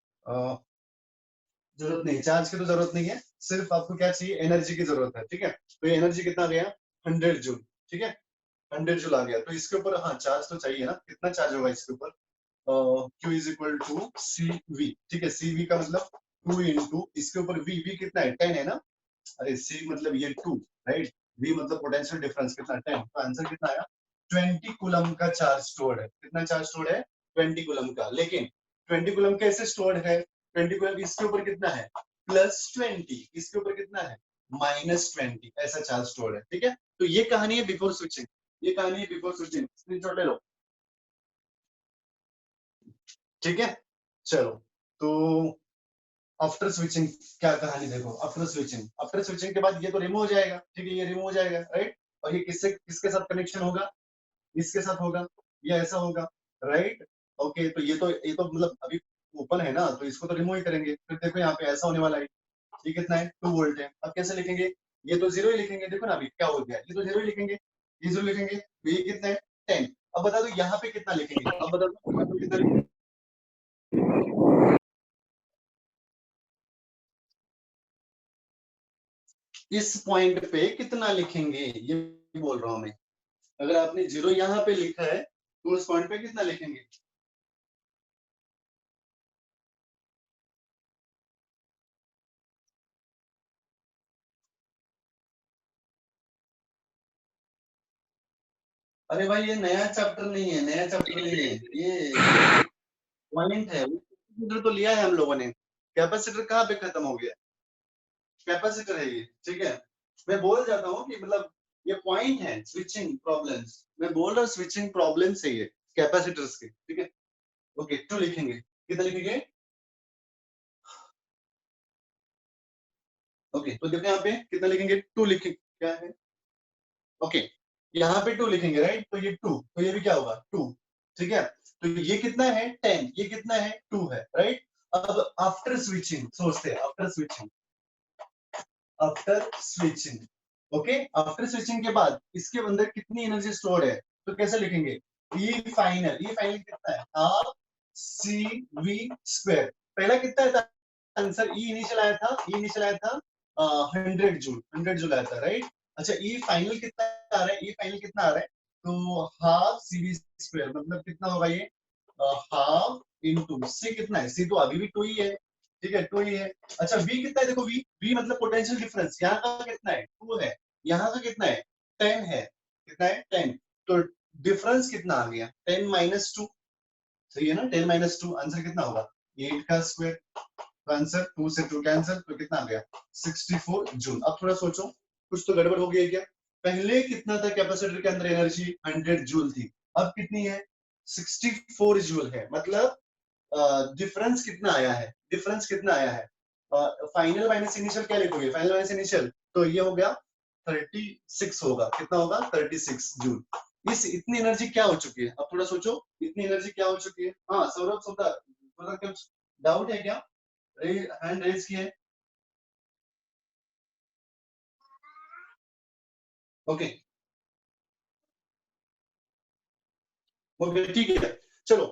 जरूरत नहीं, चार्ज की तो जरूरत नहीं है, सिर्फ आपको क्या चाहिए, एनर्जी की जरूरत है, ठीक है। तो ये एनर्जी कितना आ गया, 100 जूल, ठीक है, 100 जूल आ गया। तो इसके ऊपर हाँ चार्ज तो चाहिए ना, कितना चार्ज होगा इसके ऊपर, Q is equal to C V, ठीक है, सी वी का मतलब 2 इंटू इसके ऊपर वी, वी कितना है 10 है ना, अरे सी मतलब ये 2, राइट, वी मतलब पोटेंशियल डिफरेंस कितना 10, तो आंसर कितना आया, 20 कूलम का चार्ज स्टोर्ड है। कितना चार्ज स्टोर्ड है, 20 कूलम का। लेकिन 20 कूलम कैसे स्टोर्ड है, 20 कूलम इसके ऊपर कितना है, +20, इसके ऊपर कितना है, -20, ऐसा चार्ज स्टोर्ड है, ठीक है। तो ये कहानी है बिफोर स्विचिंग, ये कहानी है बिफोर स्विचिंग, स्क्रीनशॉट ले लो, ठीक है। चलो, तो आफ्टर स्विचिंग क्या कहानी देखो, आफ्टर स्विचिंग के बाद ये तो रिमूव हो जाएगा, ठीक है, ये रिमूव हो जाएगा, राइट। और ये किससे किसके साथ कनेक्शन होगा, इसके साथ होगा, ये ऐसा होगा, राइट। ओके, तो ये तो मतलब अभी ओपन है ना, तो इसको तो रिमूव ही करेंगे। फिर देखो यहाँ पे ऐसा होने वाला है, ये कितना है, 2 वोल्ट है। अब कैसे लिखेंगे, ये तो जीरो ही लिखेंगे, देखो ना अभी क्या हो गया, ये तो जीरो ही लिखेंगे, ये जीरो लिखेंगे, तो ये कितना है 10। अब बता दो यहाँ पे कितना लिखेंगे, अब बता दो यहाँ पे कितना लिखेंगे? इस पॉइंट पे कितना लिखेंगे, ये बोल रहा हूं मैं। अगर आपने जीरो यहाँ पे लिखा है तो उस पॉइंट पे कितना लिखेंगे। अरे भाई ये नया चैप्टर नहीं है, नया चैप्टर नहीं है, ये पॉइंट है, कैपेसिटर तो लिया है हम लोगों ने, कैपेसिटर कहाँ पे खत्म हो गया, कैपेसिटर है ये, ठीक है। मैं बोल जाता हूँ कि मतलब ये पॉइंट है, स्विचिंग प्रॉब्लम्स, मैं बोल रहा हूँ स्विचिंग प्रॉब्लम्स है ये कैपेसिटर्स के, ठीक है। ओके, 2 लिखेंगे, कितना लिखेंगे, ओके, तो देखो यहाँ पे कितना लिखेंगे, 2 लिखेंगे, क्या है, ओके, यहाँ पे 2 लिखेंगे, राइट। तो ये 2, तो ये भी क्या होगा 2, ठीक है। तो ये कितना है 10, ये कितना है 2 है, राइट। अब आफ्टर स्विचिंग सोचते हैं, after switching okay, after switching के बाद इसके अंदर कितनी एनर्जी स्टोर है, तो कैसे लिखेंगे, ई फाइनल कितना है, हाफ सी वी स्क्वायर। पहला कितना था आंसर, ई इनिशियल आया था, 100 जूल, 100 जूल आया था, राइट। अच्छा, ई फाइनल कितना आ रहा है, ई फाइनल कितना आ रहा है, तो हाफ सी वी स्क्वायर मतलब कितना होगा ये, हाफ इंटू सी, कितना है, सी तो अभी भी 2 ही है, ठीक है, 2 ही है। अच्छा, वी कितना है, देखो वी, वी मतलब पोटेंशियल डिफरेंस, यहाँ का कितना है 2 है, यहाँ का कितना है 10 है, कितना है 10। तो डिफरेंस कितना आ गया 10 - 2, सही है ना, 10 - 2 आंसर कितना होगा 8 का स्क्वायर। तो आंसर 2 से 2 कैंसिल, तो कितना आ गया 64 जूल। अब थोड़ा सोचो, कुछ तो गड़बड़ हो गई है क्या, पहले कितना था कैपेसिटर के अंदर एनर्जी 100 जूल थी, अब कितनी है 64 जूल है, मतलब डिफरेंस कितना आया है, डिफरेंस कितना आया है, फाइनल माइनस इनिशियल क्या लिखोगे, फाइनल माइनस इनिशियल, तो ये हो गया 36 होगा, कितना होगा 36 जूल। इस इतनी एनर्जी क्या हो चुकी है, अब थोड़ा सोचो, इतनी एनर्जी क्या हो चुकी है। हाँ सौरभ, सौरभ कुछ डाउट है क्या, हैंड रेज किए, ओके, ओके ठीक है, चलो।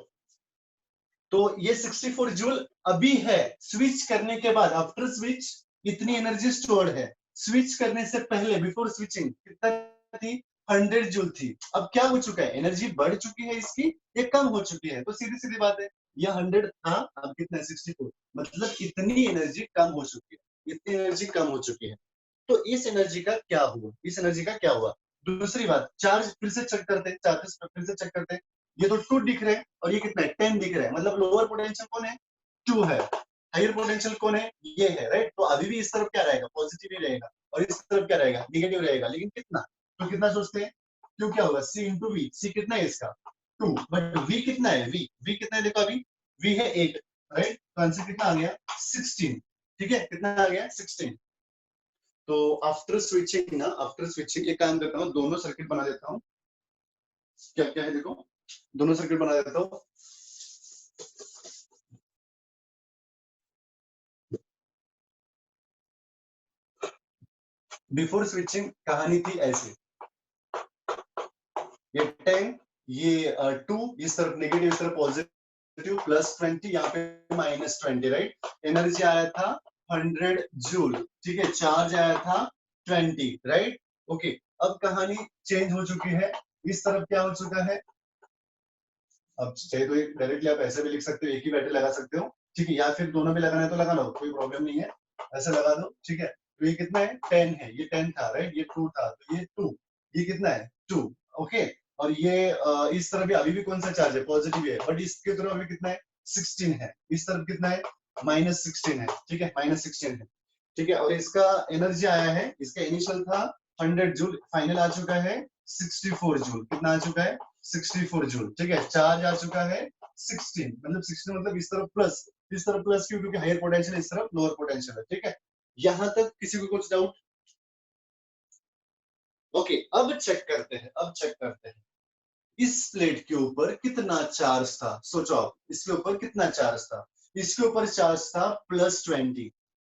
तो ये 64 जूल अभी है, स्विच करने के बाद आफ्टर स्विच इतनी एनर्जी स्टोर्ड है, स्विच करने से पहले बिफोर स्विचिंग कितना थी, 100 जूल थी। अब क्या हो चुका है, एनर्जी बढ़ चुकी है इसकी, ये कम हो चुकी है, तो सीधी सीधी बात है, ये 100 था, अब कितना है 64, मतलब इतनी एनर्जी कम हो चुकी है, इतनी एनर्जी कम हो चुकी है। तो इस एनर्जी का क्या हुआ, इस एनर्जी का क्या हुआ। दूसरी बात, चार्ज फिर से चेक करते हैं, चार्जेस फिर से चेक करते हैं, ये तो 2 दिख रहे हैं और ये कितना है 10 दिख रहा है, मतलब लोअर पोटेंशियल कौन है 2 है, हायर पोटेंशियल कौन है ये है, राइट। तो अभी भी इस तरफ क्या रहेगा, पॉजिटिव ही रहेगा, और इस तरफ क्या रहेगा, निगेटिव रहेगा, लेकिन कितना, तो कितना सोचते हैं, क्यों क्या होगा सी इंटू वी, सी कितना है इसका 2, बट वी कितना है, वी कितना है देखो अभी, वी है 8, राइट। तो आंसर कितना आ गया 16, ठीक है, कितना आ गया 16। तो आफ्टर स्विचिंग ना, आफ्टर स्विचिंग एक काम करता हूँ, दोनों सर्किट बना देता हूँ, क्या क्या है देखो, दोनों सर्किट बना देता हूँ। बिफोर स्विचिंग कहानी थी ऐसे, ये 10, ये 2, इस तरफ नेगेटिव, इस तरफ पॉजिटिव, +20, यहाँ पे -20, राइट। एनर्जी आया था 100 जूल, ठीक है, चार्ज आया था 20, राइट। ओके, अब कहानी चेंज हो चुकी है, इस तरफ क्या हो चुका है, अब चाहे तो डायरेक्टली आप ऐसे भी लिख सकते हो, एक ही बैटरी लगा सकते हो, ठीक है, या फिर दोनों भी लगाना है तो लगा लो, कोई प्रॉब्लम नहीं है, ऐसे लगा दो, ठीक है। तो ये कितना है, 10 है, ये 10 था, राइट, ये 2 था, तो ये 2, ये कितना है, 2, ओके। और ये इस तरफ भी अभी भी कौन सा चार्ज है, पॉजिटिव है, बट इसके तरफ अभी कितना है, 16 है, इस तरफ कितना है, -16 है, ठीक है, -16 है, ठीक है। और इसका एनर्जी आया है, इसका इनिशियल था 100 जूल, फाइनल आ चुका है 64 जूल, कितना आ चुका है, 64 जूल, ठीक है। चार्ज आ चुका है 16, मतलब 16 मतलब इस तरफ प्लस, इस तरफ प्लस क्यों, क्योंकि हायर पोटेंशियल, इस तरफ लोअर पोटेंशियल है, ठीक है। यहां तक किसी को कुछ डाउट? ओके, अब चेक करते हैं, अब चेक करते हैं इस प्लेट के ऊपर कितना चार्ज था, सोचो आप, इसके ऊपर कितना चार्ज था, इसके ऊपर चार्ज था +20,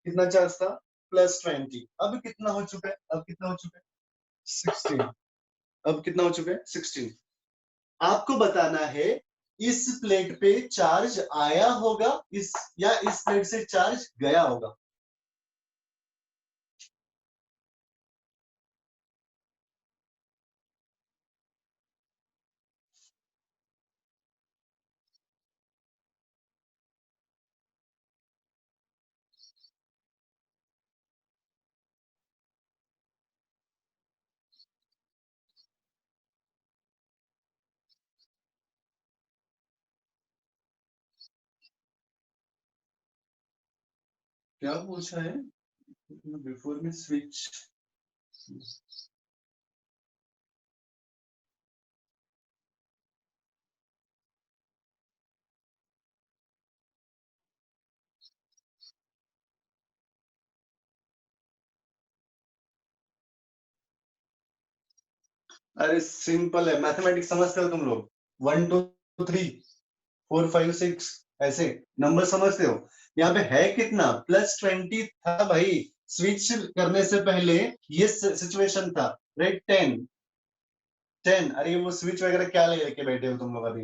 कितना चार्ज था, +20, अब कितना हो चुका है, अब कितना हो चुका है, 16, अब कितना हो चुका है, 16। आपको बताना है इस प्लेट पे चार्ज आया होगा, इस या इस प्लेट से चार्ज गया होगा। क्या पूछा है, बिफोर में स्विच, अरे सिंपल है, मैथमेटिक्स समझते हो तुम लोग, 1 2 3 4 5 6 ऐसे नंबर समझते हो, यहाँ पे है कितना, +20 था भाई, स्विच करने से पहले ये सिचुएशन था, राइट, 10। अरे वो स्विच वगैरह क्या लेके बैठे हो तुम लोग अभी,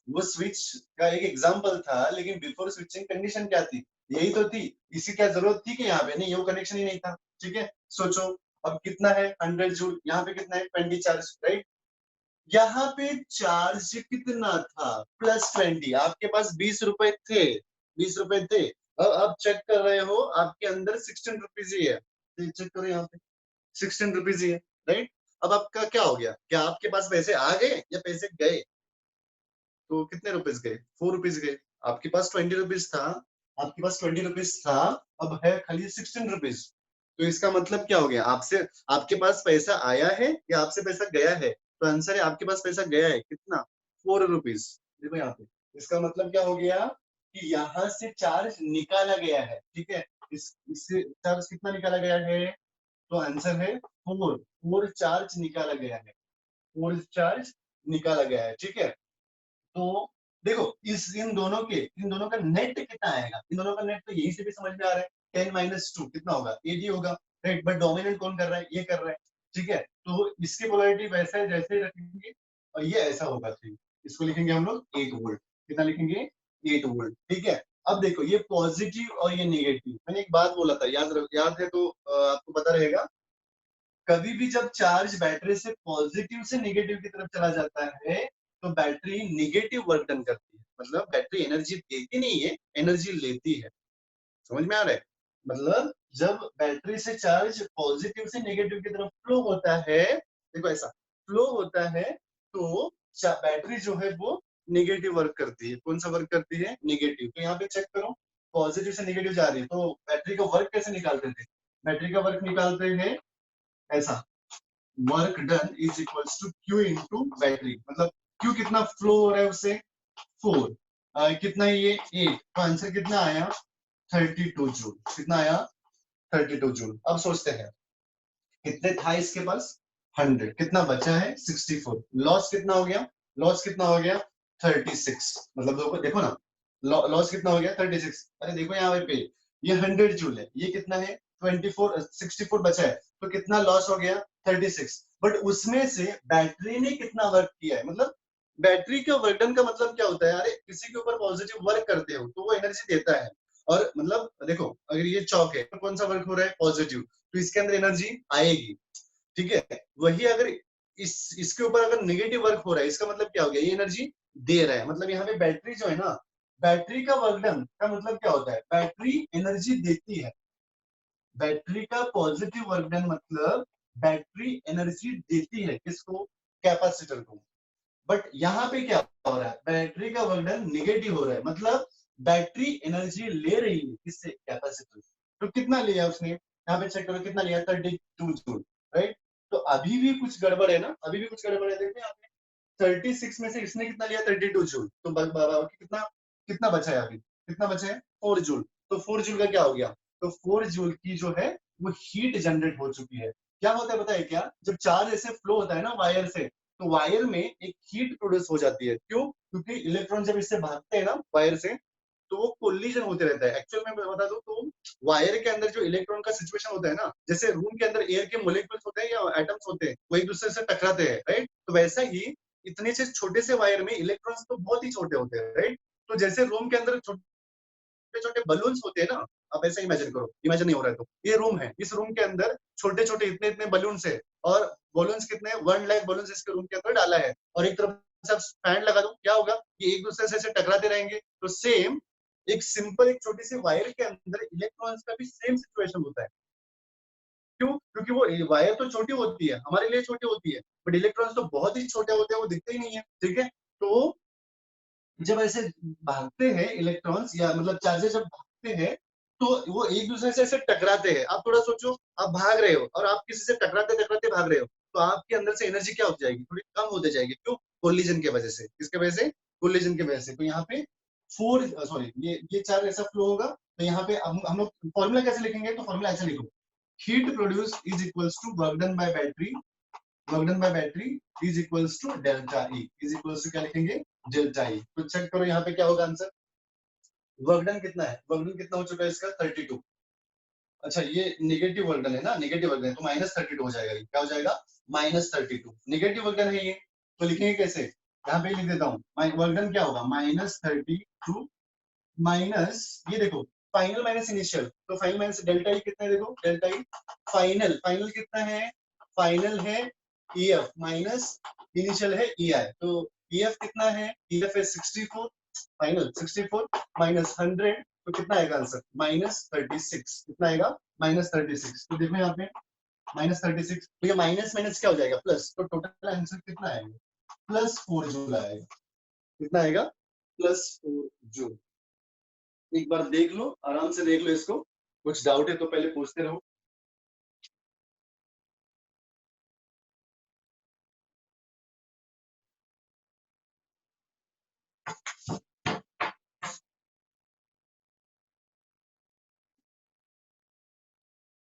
वो स्विच का एक एग्जांपल था, लेकिन बिफोर स्विचिंग कंडीशन क्या थी, यही तो थी, इसकी क्या जरूरत थी कि यहाँ पे नहीं, ये वो कनेक्शन ही नहीं था, ठीक है। सोचो, अब कितना है, 100 जूल, यहाँ पे कितना है, 20 चार्ज, राइट। यहाँ पे चार्ज कितना था, +20, आपके पास 20 रुपए थे, 20 रुपए थे, अब चेक कर रहे हो, आपके अंदर 16 रुपीज ही है, चेक करो यहाँ पे, 16 रुपीज ही है, राइट। अब आपका क्या हो गया, क्या आपके पास पैसे आ गए या पैसे गए, तो कितने रुपीज गए, 4 रुपीज गए, आपके पास 20 रुपीज था, आपके पास 20 रुपीज था, अब है खाली 16 रुपीज, तो इसका मतलब क्या हो गया, आपसे, आपके पास पैसा आया है या आपसे पैसा गया है, तो आंसर है आपके पास पैसा गया है, कितना, 4 रुपीज, देखो यहाँ पे, इसका मतलब क्या हो गया कि यहाँ से चार्ज निकाला गया है, ठीक है, इससे चार्ज कितना निकाला गया है, तो आंसर है 4 चार्ज निकाला गया है, 4 चार्ज निकाला गया है, ठीक है। तो देखो, इस इन दोनों का नेट कितना आएगा, इन दोनों का नेट तो यही से भी समझ में आ रहा है, 10 - 2 कितना होगा, 8 ही होगा, राइट, बट डोमिनेंट कौन कर रहा है, ये कर रहा है, ठीक है। तो इसकी पोलैरिटी वैसा है जैसे रखेंगे, और ये ऐसा होगा, ठीक, इसको लिखेंगे हम लोग 8 वोल्ट, कितना लिखेंगे, 8 वोल्ट, ठीक है। अब देखो, ये पॉजिटिव और ये निगेटिव, मैंने एक बात बोला था, याद है तो आपको पता रहेगा, कभी भी जब चार्ज बैटरी से पॉजिटिव से नेगेटिव की तरफ चला जाता है, तो बैटरी नेगेटिव वर्क डन करती है, मतलब बैटरी एनर्जी देती नहीं है, एनर्जी लेती है, समझ में आ रहा है, मतलब जब बैटरी से चार्ज पॉजिटिव से नेगेटिव की तरफ फ्लो होता है, देखो ऐसा फ्लो होता है, तो बैटरी जो है वो नेगेटिव वर्क करती है, कौन सा वर्क करती है, नेगेटिव। तो यहाँ पे चेक करो, पॉजिटिव से नेगेटिव जा रही है, तो बैटरी का वर्क कैसे निकालते थे, बैटरी का वर्क निकालते हैं ऐसा, work done is equals to Q into battery, मतलब क्यू कितना फ्लो हो रहा है उससे, 4, कितना है ये 8, तो आंसर कितना आया, 32 जूल, कितना आया, 32 जूल। अब सोचते हैं कितने था इसके पास, 100, कितना बचा है, 64, लॉस कितना हो गया, लॉस कितना हो गया, 36, मतलब देखो देखो ना, लॉस कितना हो गया, 36, अरे देखो यहाँ पे ये 100 जूल है, ये कितना है, 64 बचा है, तो कितना लॉस हो गया, 36, बट उसमें से बैटरी ने कितना वर्क किया है, मतलब बैटरी का वर्क डन का मतलब क्या होता है, अरे किसी के ऊपर पॉजिटिव वर्क करते हो तो वो एनर्जी देता है, और मतलब देखो अगर ये चौक है तो कौन सा वर्क हो रहा है, पॉजिटिव, तो इसके अंदर एनर्जी आएगी, ठीक है। वही अगर इसके ऊपर अगर नेगेटिव वर्क हो रहा है, इसका मतलब क्या हो गया, ये एनर्जी दे रहा है। मतलब यहाँ पे बैटरी जो है ना, बैटरी का वर्क डन का मतलब क्या होता है, बैटरी एनर्जी देती है। बैटरी का पॉजिटिव वर्क डन मतलब बैटरी एनर्जी देती है किसको, कैपेसिटर को। बट यहाँ पे क्या हो रहा है, बैटरी का वर्क डन निगेटिव हो रहा है, मतलब बैटरी एनर्जी ले रही है किससे, कैपेसिटर। तो कितना लिया उसने, यहाँ पे चेक करो कितना लिया, 32 जूल, राइट। तो अभी भी कुछ गड़बड़ है ना, अभी भी कुछ गड़बड़ है, देखते हैं आपने 36 में से इसने कितना लिया, 32 जूल, तो कितना कितना बचा है अभी, कितना बचा है, 4 जूल। तो 4 जूल का क्या हो गया, तो 4 जूल की जो है वो हीट जनरेट हो चुकी है। क्या होता है पता है क्या, जब चार्ज ऐसे फ्लो होता है ना वायर से, तो वायर में एक हीट प्रोड्यूस हो जाती है, क्यों, क्योंकि इलेक्ट्रॉन जब इससे भागते हैं ना वायर से, तो वो कोलिजन होते रहता है। एक्चुअल में बता दूं तो वायर के अंदर जो इलेक्ट्रॉन का सिचुएशन होता है ना, जैसे रूम के अंदर एयर के मोलिक्यूल्स होते हैं या एटम्स होते हैं, वो एक दूसरे से टकराते हैं, राइट। तो वैसा ही इतने से छोटे से वायर में इलेक्ट्रॉन्स तो बहुत ही छोटे होते हैं, राइट। तो जैसे रूम के अंदर छोटे छोटे बलून्स होते हैं ना, आप ऐसे इमेजिन करो, इमेजिन नहीं हो रहा है तो ये रूम है, इस रूम के अंदर छोटे छोटे इतने इतने बलून्स है, और बलून्स कितने, 1 लाख बलून्स इसके रूम के अंदर डाला है, और एक तरफ से आप फैन लगा दो, क्या होगा, ये एक दूसरे से ऐसे टकराते रहेंगे। तो सेम एक सिंपल एक छोटी सी वायर के अंदर इलेक्ट्रॉन्स का भी सेम सिचुएशन होता है। क्यों, क्योंकि वो वायर तो छोटी होती है, हमारे लिए छोटी होती है, बट इलेक्ट्रॉन्स तो बहुत ही छोटे होते हैं, वो दिखते ही नहीं है, ठीक है। तो जब ऐसे भागते हैं इलेक्ट्रॉन्स, या मतलब चार्जेस जब भागते हैं, तो वो एक दूसरे से ऐसे टकराते हैं। आप थोड़ा सोचो, आप भाग रहे हो और आप किसी से टकराते टकराते भाग रहे हो, तो आपके अंदर से एनर्जी क्या हो जाएगी, थोड़ी कम होती जाएगी, क्यों, कोलिजन की वजह से, किसके वजह से, कोलिजन की वजह से। तो यहाँ पे फोर सॉरी ये चार्ज ऐसा फ्लो होगा, तो यहाँ पे हम लोग फॉर्मूला कैसे लिखेंगे, तो फॉर्मूला ऐसा लिखो, heat produce is equals to work done by battery, work done by battery is equals to delta E, is equals to क्या लिखेंगे, डेल्टा ई। तो चेक करो यहाँ पे क्या होगा आंसर, वर्क डन कितना है, वर्क डन कितना हो चुका है इसका, 32। अच्छा ये निगेटिव वर्क डन है ना, निगेटिव वर्क डन तो -32 हो जाएगा, क्या हो जाएगा, -32 निगेटिव वर्क डन है ये। तो लिखेंगे कैसे, यहाँ पे लिख देता हूँ, वर्क डन क्या होगा, -32 माइनस, ये देखो फाइनल माइनस इनिशियल, तो फाइनल माइनस डेल्टा ई कितना है, देखो डेल्टा ई, फाइनल फाइनल कितना है, फाइनल है ईएफ माइनस इनिशियल है ईआई। तो ईएफ कितना है, ईएफ है 64, फाइनल 64 माइनस 100, तो कितना आएगा आंसर, -36, कितना आएगा, -36। तो देखो यहाँ पे -36, तो ये माइनस माइनस क्या हो जाएगा, प्लस, तो टोटल आंसर कितना आएगा, +4 जूल आएगा, कितना आएगा, +4 जूल। एक बार देख लो, आराम से देख लो इसको, कुछ डाउट है तो पहले पूछते रहो।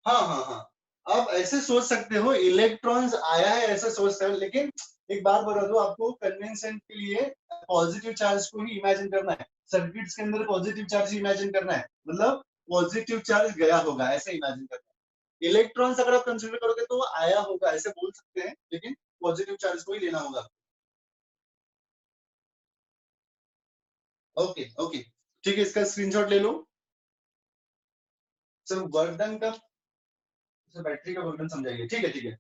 हाँ हाँ हाँ, आप ऐसे सोच सकते हो, इलेक्ट्रॉन्स आया है ऐसे सोचते हो, लेकिन एक बात बता दो आपको, कन्वेंशन के लिए पॉजिटिव चार्ज को ही इमेजिन करना है, सर्किट्स के अंदर पॉजिटिव चार्ज इमेजिन करना है, मतलब पॉजिटिव चार्ज गया होगा ऐसे इमेजिन करना है। इलेक्ट्रॉन्स अगर आप कंसीडर करोगे तो वो आया होगा ऐसे बोल सकते हैं, लेकिन पॉजिटिव चार्ज को ही लेना होगा। ओके ओके, ठीक है, इसका स्क्रीनशॉट ले लो। सर वर्क का, सर बैटरी का वर्क समझाइए, ठीक है ठीक है।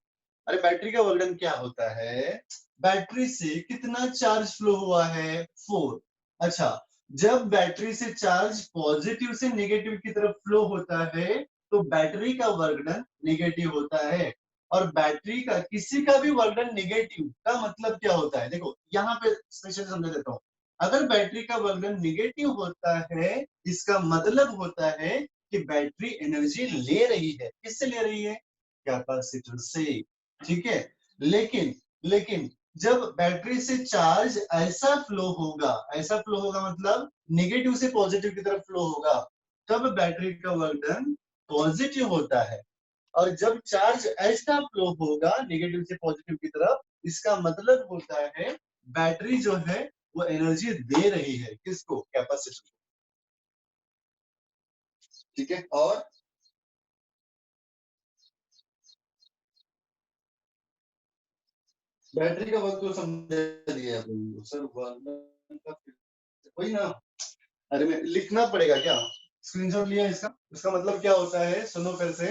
अरे बैटरी का वर्क क्या होता है, बैटरी से कितना चार्ज फ्लो हुआ है, 4। अच्छा, जब बैटरी से चार्ज पॉजिटिव से नेगेटिव की तरफ फ्लो होता है, तो बैटरी का वर्क डन नेगेटिव होता है। और बैटरी का किसी का भी वर्क डन नेगेटिव का मतलब क्या होता है, देखो यहाँ पे स्पेशली समझा देता हूँ। अगर बैटरी का वर्क डन नेगेटिव होता है, इसका मतलब होता है कि बैटरी एनर्जी ले रही है, किससे ले रही है, कैपेसिटर से, ठीक है। लेकिन लेकिन जब बैटरी से चार्ज ऐसा फ्लो होगा, ऐसा फ्लो होगा मतलब नेगेटिव से पॉजिटिव की तरफ फ्लो होगा, तब बैटरी का वर्क डन पॉजिटिव होता है। और जब चार्ज ऐसा फ्लो होगा नेगेटिव से पॉजिटिव की तरफ, इसका मतलब होता है बैटरी जो है वो एनर्जी दे रही है, किसको, कैपेसिटर को, ठीक है। और बैटरी का वर्क तो समझ दिया सर, वर्क का वही ना, अरे मैं लिखना पड़ेगा क्या, स्क्रीनशॉट लिया इसका? इसका मतलब क्या होता है, सुनो फिर से।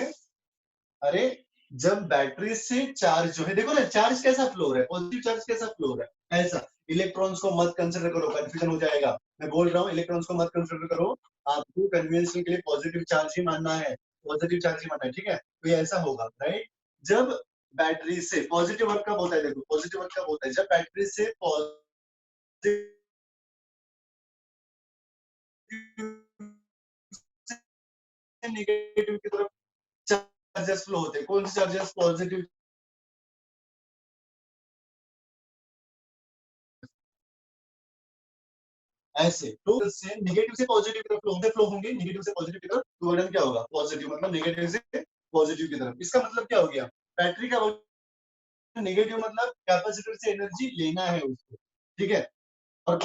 अरे जब बैटरी से चार्ज जो है, देखो ना चार्ज कैसा फ्लो हो रहा है, पॉजिटिव चार्ज कैसा फ्लो हो रहा है, ऐसा। इलेक्ट्रॉन्स को मत कंसिडर करो, कंफ्यूजन हो जाएगा। मैं बोल रहा हूँ इलेक्ट्रॉन्स को मत कंसिडर करो, आपको कन्वेंशन के लिए पॉजिटिव चार्ज ही मानना है, पॉजिटिव चार्ज ही मानना है, ठीक है। तो ये ऐसा होगा, राइट। जब बैटरी से पॉजिटिव वर्क कब होता है, देखो पॉजिटिव वर्क कब होता है, जब बैटरी से पॉजिटिव नेगेटिव की तरफ चार्जेस फ्लो होते हैं। कौन से चार्जेस, पॉजिटिव। ऐसे तो से नेगेटिव से पॉजिटिव की तरफ फ्लो होंगे, नेगेटिव से पॉजिटिव की तरफ, तो वर्णन क्या होगा, पॉजिटिव, मतलब नेगेटिव से पॉजिटिव की तरफ। इसका मतलब क्या हो गया, बैटरी का नेगेटिव मतलब कैपेसिटर से एनर्जी लेना है उसको, ठीक है। और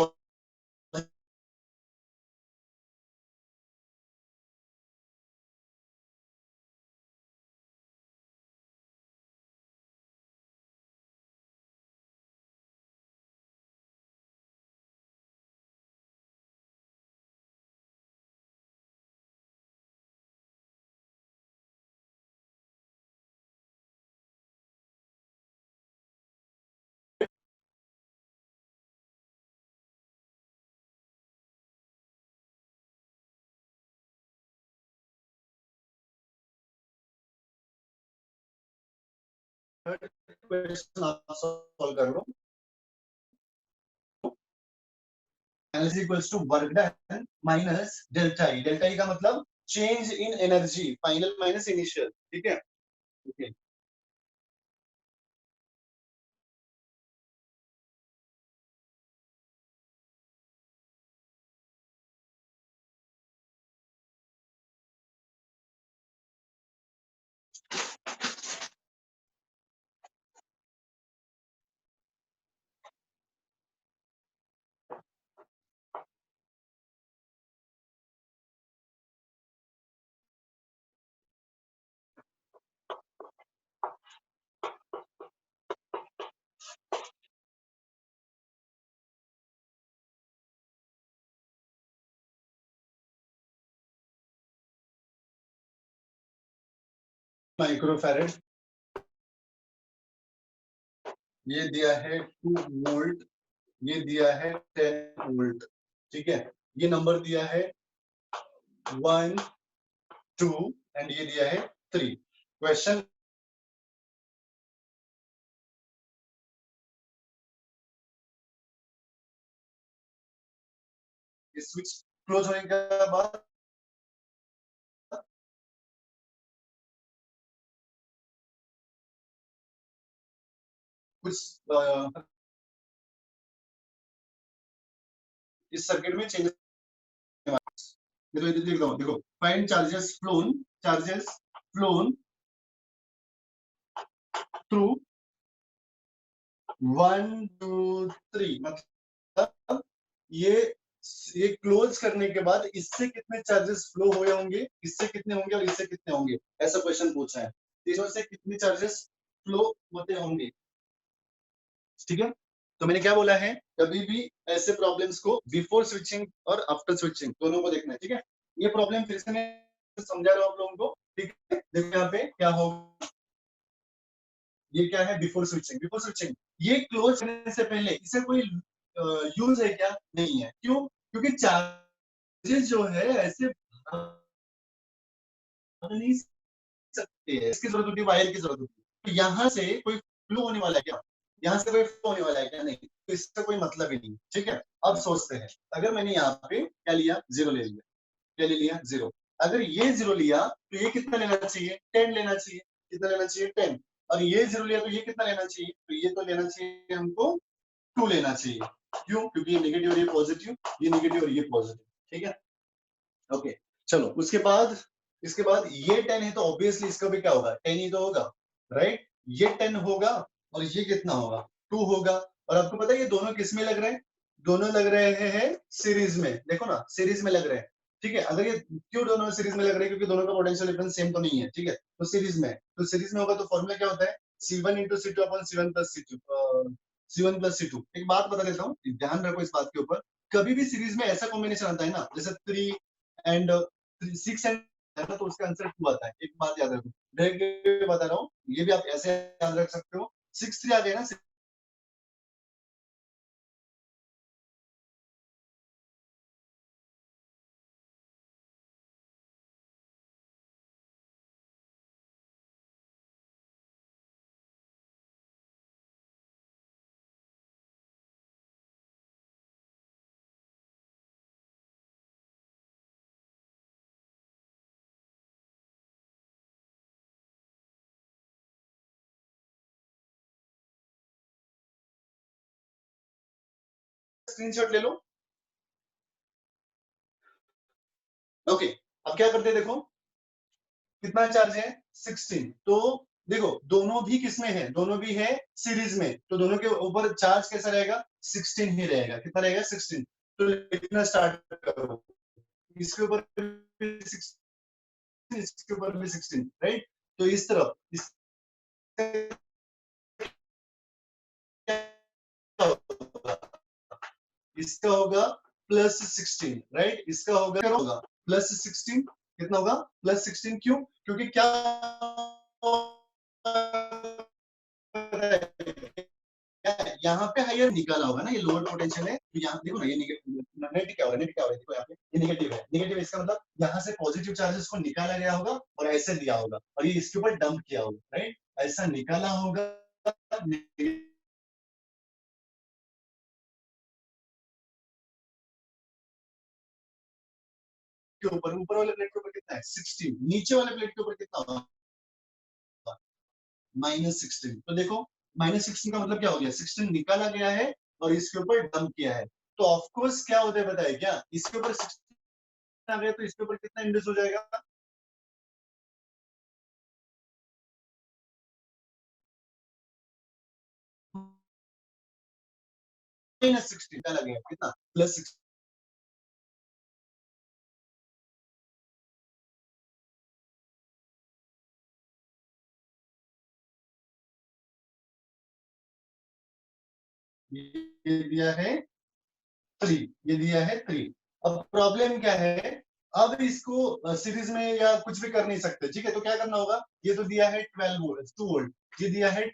थर्ड क्वेश्चन आप सॉल्व कर लो। Energy equals to work done minus delta E. Delta E का मतलब change in energy, final minus initial, ठीक है। ओके, माइक्रोफैरेड, ये दिया है 2 वोल्ट, ये दिया है 10 वोल्ट, ठीक है। ये नंबर दिया है 1 2 एंड ये दिया है 3। क्वेश्चन, स्विच क्लोज होने के बाद कुछ इस सर्किट में चेंज, देखो लिख दो, देखो फाइंड चार्जेस फ्लोन थ्रू 1 2 3, मतलब ये ये क्लोज करने के बाद इससे कितने चार्जेस फ्लो हुए होंगे, इससे कितने होंगे और इससे कितने होंगे, ऐसा क्वेश्चन पूछा है। तीनों से कितने चार्जेस फ्लो होते होंगे, ठीक है। तो मैंने क्या बोला है, कभी भी ऐसे प्रॉब्लम्स को बिफोर स्विचिंग और आफ्टर स्विचिंग दोनों को देखना है, ठीक है। ये प्रॉब्लम फिर से मैं समझा रहा हूँ आप लोगों को, ठीक है। देखो यहाँ पे क्या होगा, ये क्या है, बिफोर स्विचिंग। बिफोर स्विचिंग ये क्लोज करने से पहले इसे कोई यूज है क्या, नहीं है। क्यों, क्योंकि चार्जेस जो है ऐसे भाग नहीं सकते हैं, इसकी जरूरत होती है, वायर की जरूरत होती है। तो यहाँ से कोई फ्लो होने वाला है क्या, यहाँ से कोई फ्लो होने वाला है क्या, नहीं, तो इसका कोई मतलब ही नहीं, ठीक है। अब सोचते हैं, अगर मैंने यहाँ पे क्या लिया, जीरो ले लिया, क्या ले लिया, जीरो। अगर ये जीरो लिया तो ये कितना लेना चाहिए, 10 लेना चाहिए। कितना लेना चाहिए, 10। और ये जीरो लिया तो ये कितना लेना चाहिए, तो ये तो लेना चाहिए हमको 2 लेना चाहिए। क्यों, क्योंकि ये नेगेटिव और ये पॉजिटिव, ये नेगेटिव और ये पॉजिटिव, ठीक है। ओके, चलो उसके बाद, इसके बाद ये 10 है तो ऑब्वियसली इसका भी क्या होगा, 10 ही तो होगा, राइट। ये 10 होगा और ये कितना होगा, 2 होगा। और आपको पता है ये दोनों किस में लग रहे हैं, दोनों लग रहे हैं सीरीज में, देखो ना सीरीज में लग रहे हैं, ठीक है। अगर ये क्यों दोनों सीरीज में लग रहे हैं, क्योंकि दोनों का पोटेंशियल डिफरेंस सेम तो नहीं है, ठीक है। तो सीरीज में, तो सीरीज में होगा तो फॉर्मूला क्या होता है, C1 × C2 अपन C1 + C2, C1 + C2। एक बात बता देता हूँ, ध्यान रखो इस बात के ऊपर, कभी भी सीरीज में ऐसा कॉम्बिनेशन आता है ना, जैसे 3 एंड 6 है ना, तो उसका आंसर 2 आता है। एक बात याद रखो, डायरेक्ट बता रहा हूँ, ये भी आप ऐसे याद रख सकते हो। 6 3 आ गया ना, स्क्रीनशॉट ले लो। ओके, अब क्या करते हैं देखो, कितना चार्ज है 16। तो देखो दोनों भी किसमें है, दोनों भी है सीरीज में, तो दोनों के ऊपर चार्ज कैसा रहेगा, 16 ही रहेगा। कितना रहेगा, 16। तो लिखना स्टार्ट करो, इसके ऊपर भी 16, इसके ऊपर भी 16, राइट। तो इस तरफ इसका होगा +16, राइट। इसका होगा +16। कितना होगा, +16। क्यों, क्योंकि क्या यहाँ पे हायर निकाला होगा ना, ये लोअर पोटेंशियल है, तो यहाँ देखो ना, ये नेट क्या हो रहा है, नेट क्या हो रहा है, देखो यहाँ पे ये नेगेटिव है। नेगेटिव इसका मतलब यहाँ से पॉजिटिव चार्जेस को निकाला गया होगा और ऐसे दिया होगा, और ये इसके ऊपर डंप किया होगा, राइट। ऐसा निकाला होगा के ऊपर, ऊपर वाले प्लेट के ऊपर कितना है 16, नीचे वाले प्लेट के ऊपर कितना होगा -16। तो देखो -16 का मतलब क्या हो गया, 16 निकाला गया है और इसके ऊपर डंप किया है। तो ऑफकोर्स क्या होता है बताए क्या, इसके ऊपर 16 आ गया तो इसके ऊपर कितना इंड्यूस हो जाएगा, -16 का लगेगा, कितना +16। ये दिया है 3, ये दिया है 3। अब प्रॉब्लम क्या है, अब इसको सीरीज में या कुछ भी कर नहीं सकते, ठीक है। तो क्या करना होगा, ये तो दिया है 12 वोल्ट, 2 वोल्ट, ये दिया है